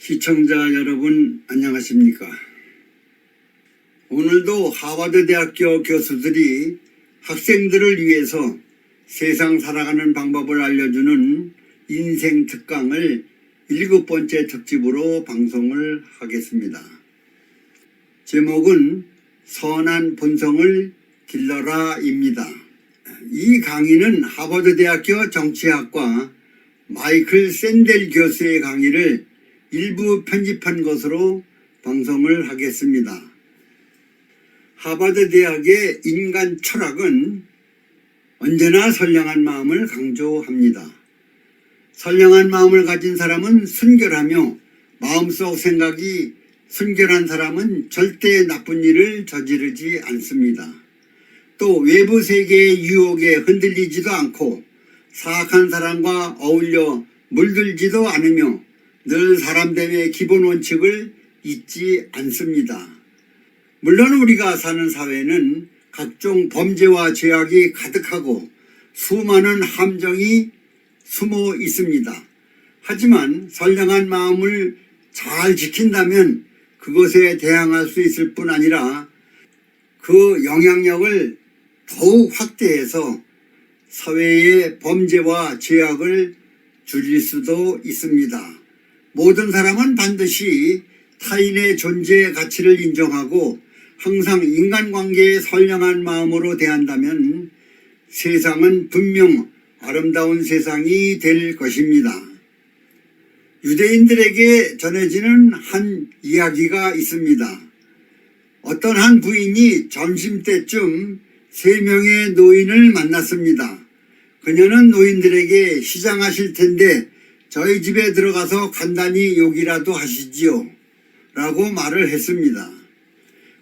시청자 여러분 안녕하십니까? 오늘도 하버드 대학교 교수들이 학생들을 위해서 세상 살아가는 방법을 알려주는 인생 특강을 7번째 특집으로 방송을 하겠습니다. 제목은 선한 본성을 길러라입니다. 이 강의는 하버드 대학교 정치학과 마이클 샌델 교수의 강의를 일부 편집한 것으로 방송을 하겠습니다. 하버드 대학의 인간 철학은 언제나 선량한 마음을 강조합니다. 선량한 마음을 가진 사람은 순결하며 마음속 생각이 순결한 사람은 절대 나쁜 일을 저지르지 않습니다. 또 외부 세계의 유혹에 흔들리지도 않고 사악한 사람과 어울려 물들지도 않으며 늘 사람됨의 기본 원칙을 잊지 않습니다. 물론 우리가 사는 사회는 각종 범죄와 죄악이 가득하고 수많은 함정이 숨어 있습니다. 하지만 선량한 마음을 잘 지킨다면 그것에 대항할 수 있을 뿐 아니라 그 영향력을 더욱 확대해서 사회의 범죄와 죄악을 줄일 수도 있습니다. 모든 사람은 반드시 타인의 존재 가치를 인정하고 항상 인간관계에 선량한 마음으로 대한다면 세상은 분명 아름다운 세상이 될 것입니다. 유대인들에게 전해지는 한 이야기가 있습니다. 어떤 한 부인이 점심때쯤 3명의 노인을 만났습니다. 그녀는 노인들에게 시장하실 텐데 저희 집에 들어가서 간단히 욕이라도 하시지요 라고 말을 했습니다.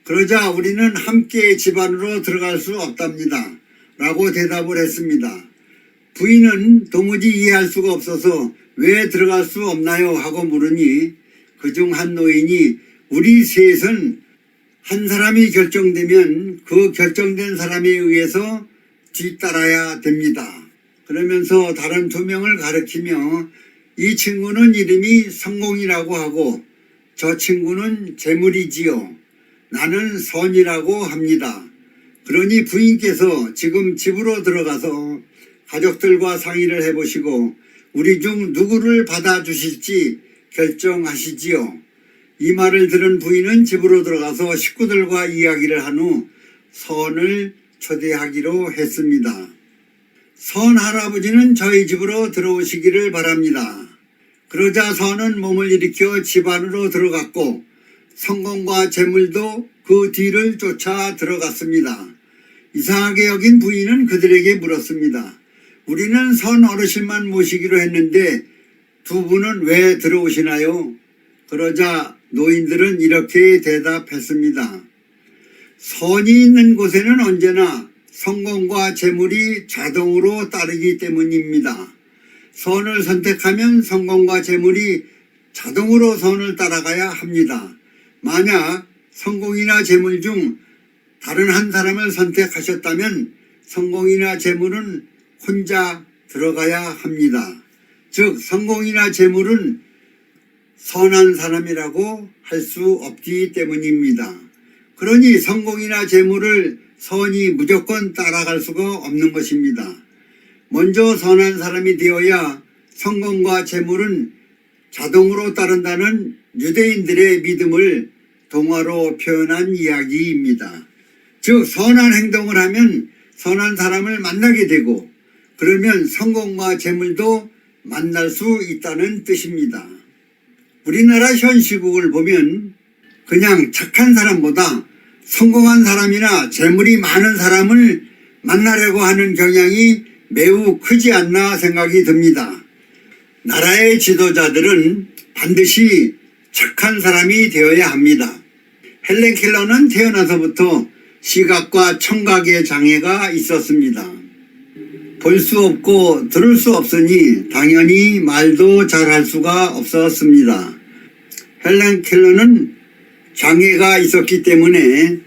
그러자 우리는 함께 집 안으로 들어갈 수 없답니다 라고 대답을 했습니다. 부인은 도무지 이해할 수가 없어서 왜 들어갈 수 없나요 하고 물으니 그중 한 노인이 우리 셋은 한 사람이 결정되면 그 결정된 사람에 의해서 뒤따라야 됩니다. 그러면서 다른 2명을 가리키며 이 친구는 이름이 성공이라고 하고 저 친구는 재물이지요. 나는 선이라고 합니다. 그러니 부인께서 지금 집으로 들어가서 가족들과 상의를 해보시고 우리 중 누구를 받아주실지 결정하시지요. 이 말을 들은 부인은 집으로 들어가서 식구들과 이야기를 한 후 선을 초대하기로 했습니다. 선 할아버지는 저희 집으로 들어오시기를 바랍니다. 그러자 선은 몸을 일으켜 집 안으로 들어갔고 성공과 재물도 그 뒤를 쫓아 들어갔습니다. 이상하게 여긴 부인은 그들에게 물었습니다. 우리는 선 어르신만 모시기로 했는데 2분은 왜 들어오시나요? 그러자 노인들은 이렇게 대답했습니다. 선이 있는 곳에는 언제나 성공과 재물이 자동으로 따르기 때문입니다. 선을 선택하면 성공과 재물이 자동으로 선을 따라가야 합니다. 만약 성공이나 재물 중 다른 한 사람을 선택하셨다면 성공이나 재물은 혼자 들어가야 합니다. 즉 성공이나 재물은 선한 사람이라고 할 수 없기 때문입니다. 그러니 성공이나 재물을 선이 무조건 따라갈 수가 없는 것입니다. 먼저 선한 사람이 되어야 성공과 재물은 자동으로 따른다는 유대인들의 믿음을 동화로 표현한 이야기입니다. 즉 선한 행동을 하면 선한 사람을 만나게 되고 그러면 성공과 재물도 만날 수 있다는 뜻입니다. 우리나라 현 시국을 보면 그냥 착한 사람보다 성공한 사람이나 재물이 많은 사람을 만나려고 하는 경향이 매우 크지 않나 생각이 듭니다. 나라의 지도자들은 반드시 착한 사람이 되어야 합니다. 헬렌 켈러는 태어나서부터 시각과 청각의 장애가 있었습니다. 볼 수 없고 들을 수 없으니 당연히 말도 잘할 수가 없었습니다. 헬렌 켈러는 장애가 있었기 때문에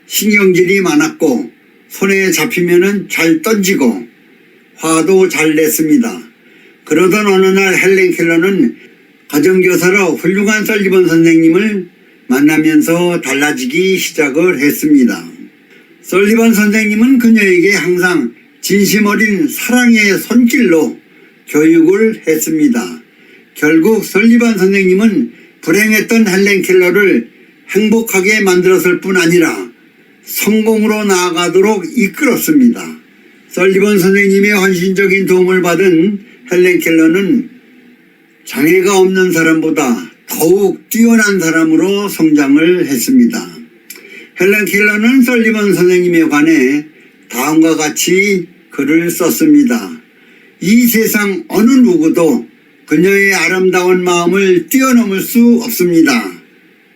신경질이 많았고 손에 잡히면은 잘 던지고 화도 잘 냈습니다. 그러던 어느 날 헬렌 켈러는 가정교사로 훌륭한 설리번 선생님을 만나면서 달라지기 시작을 했습니다. 설리번 선생님은 그녀에게 항상 진심 어린 사랑의 손길로 교육을 했습니다. 결국 설리번 선생님은 불행했던 헬렌 켈러를 행복하게 만들었을 뿐 아니라 성공으로 나아가도록 이끌었습니다. 설리번 선생님의 헌신적인 도움을 받은 헬렌 켈러는 장애가 없는 사람보다 더욱 뛰어난 사람으로 성장을 했습니다. 헬렌 켈러는 설리번 선생님에 관해 다음과 같이 글을 썼습니다. 이 세상 어느 누구도 그녀의 아름다운 마음을 뛰어넘을 수 없습니다.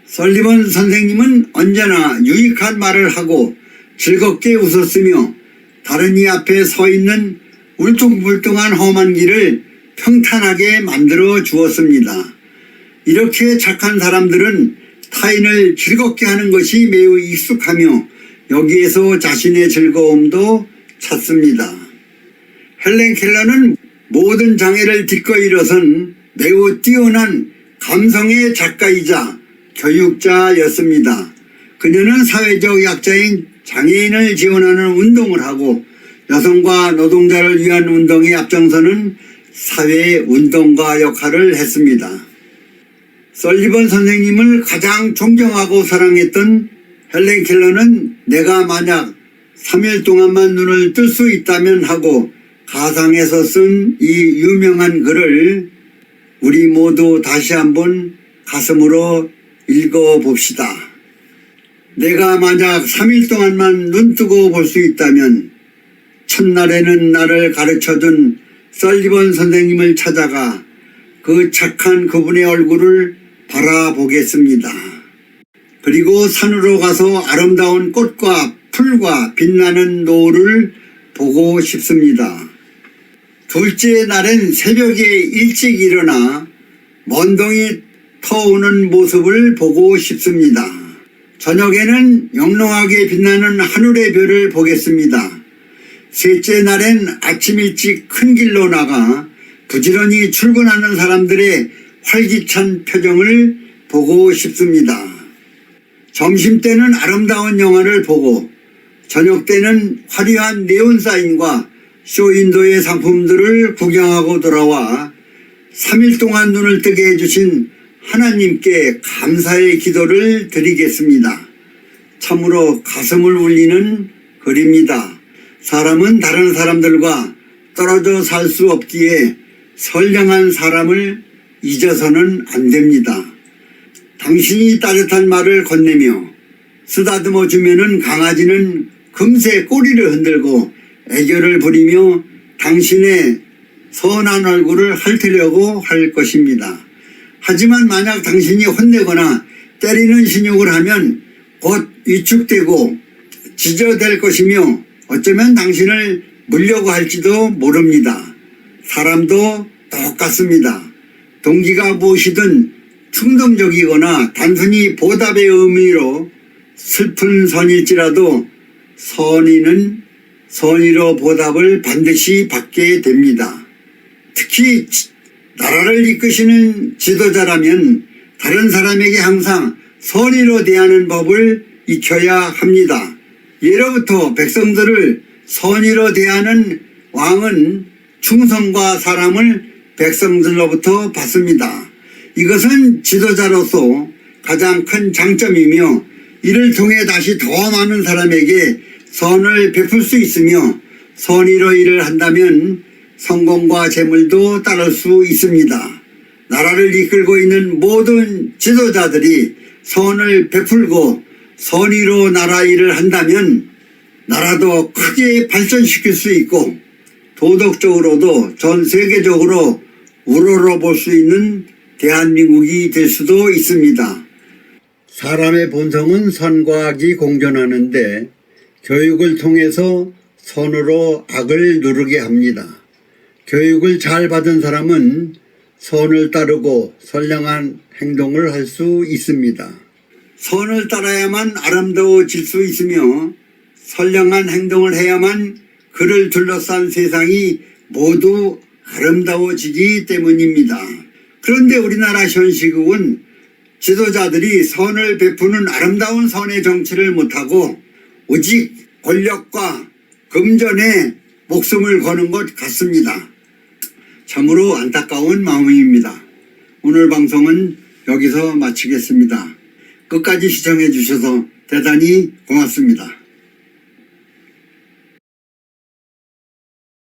설리번 선생님은 언제나 유익한 말을 하고 즐겁게 웃었으며 다른 이 앞에 서 있는 울퉁불퉁한 험한 길을 평탄하게 만들어 주었습니다. 이렇게 착한 사람들은 타인을 즐겁게 하는 것이 매우 익숙하며 여기에서 자신의 즐거움도 찾습니다. 헬렌 켈러는 모든 장애를 딛고 일어선 매우 뛰어난 감성의 작가이자 교육자였습니다. 그녀는 사회적 약자인 장애인을 지원하는 운동을 하고 여성과 노동자를 위한 운동에 앞장서는 사회운동가 역할을 했습니다. 설리번 선생님을 가장 존경하고 사랑했던 헬렌 켈러는 내가 만약 3일 동안만 눈을 뜰 수 있다면 하고 가상에서 쓴 이 유명한 글을 우리 모두 다시 한번 가슴으로 읽어봅시다. 내가 만약 3일 동안만 눈뜨고 볼 수 있다면 첫날에는 나를 가르쳐준 설리번 선생님을 찾아가 그 착한 그분의 얼굴을 바라보겠습니다. 그리고 산으로 가서 아름다운 꽃과 풀과 빛나는 노을을 보고 싶습니다. 둘째 날엔 새벽에 일찍 일어나 먼동이 터오는 모습을 보고 싶습니다. 저녁에는 영롱하게 빛나는 하늘의 별을 보겠습니다. 셋째 날엔 아침 일찍 큰 길로 나가 부지런히 출근하는 사람들의 활기찬 표정을 보고 싶습니다. 점심때는 아름다운 영화를 보고 저녁 때는 화려한 네온사인과 쇼윈도의 상품들을 구경하고 돌아와 3일 동안 눈을 뜨게 해주신 하나님께 감사의 기도를 드리겠습니다. 참으로 가슴을 울리는 글입니다. 사람은 다른 사람들과 떨어져 살 수 없기에 선량한 사람을 잊어서는 안 됩니다. 당신이 따뜻한 말을 건네며 쓰다듬어 주면은 강아지는 금세 꼬리를 흔들고 애교를 부리며 당신의 선한 얼굴을 핥으려고 할 것입니다. 하지만 만약 당신이 혼내거나 때리는 신용을 하면 곧 위축되고 지저댈 것이며 어쩌면 당신을 물려고 할지도 모릅니다. 사람도 똑같습니다. 동기가 무엇이든 충동적이거나 단순히 보답의 의미로 슬픈 선일지라도 선의는 선의로 보답을 반드시 받게 됩니다. 특히 나라를 이끄시는 지도자라면 다른 사람에게 항상 선의로 대하는 법을 익혀야 합니다. 예로부터 백성들을 선의로 대하는 왕은 충성과 사랑을 백성들로부터 받습니다. 이것은 지도자로서 가장 큰 장점이며 이를 통해 다시 더 많은 사람에게 선을 베풀 수 있으며 선의로 일을 한다면 성공과 재물도 따를 수 있습니다. 나라를 이끌고 있는 모든 지도자들이 선을 베풀고 선의로 나라 일을 한다면 나라도 크게 발전시킬 수 있고 도덕적으로도 전 세계적으로 우러러볼 수 있는 대한민국이 될 수도 있습니다. 사람의 본성은 선과 악이 공존하는데 교육을 통해서 선으로 악을 누르게 합니다. 교육을 잘 받은 사람은 선을 따르고 선량한 행동을 할 수 있습니다. 선을 따라야만 아름다워질 수 있으며 선량한 행동을 해야만 그를 둘러싼 세상이 모두 아름다워지기 때문입니다. 그런데 우리나라 현실은 지도자들이 선을 베푸는 아름다운 선의 정치를 못하고 오직 권력과 금전에 목숨을 거는 것 같습니다. 참으로 안타까운 마음입니다. 오늘 방송은 여기서 마치겠습니다. 끝까지 시청해 주셔서 대단히 고맙습니다.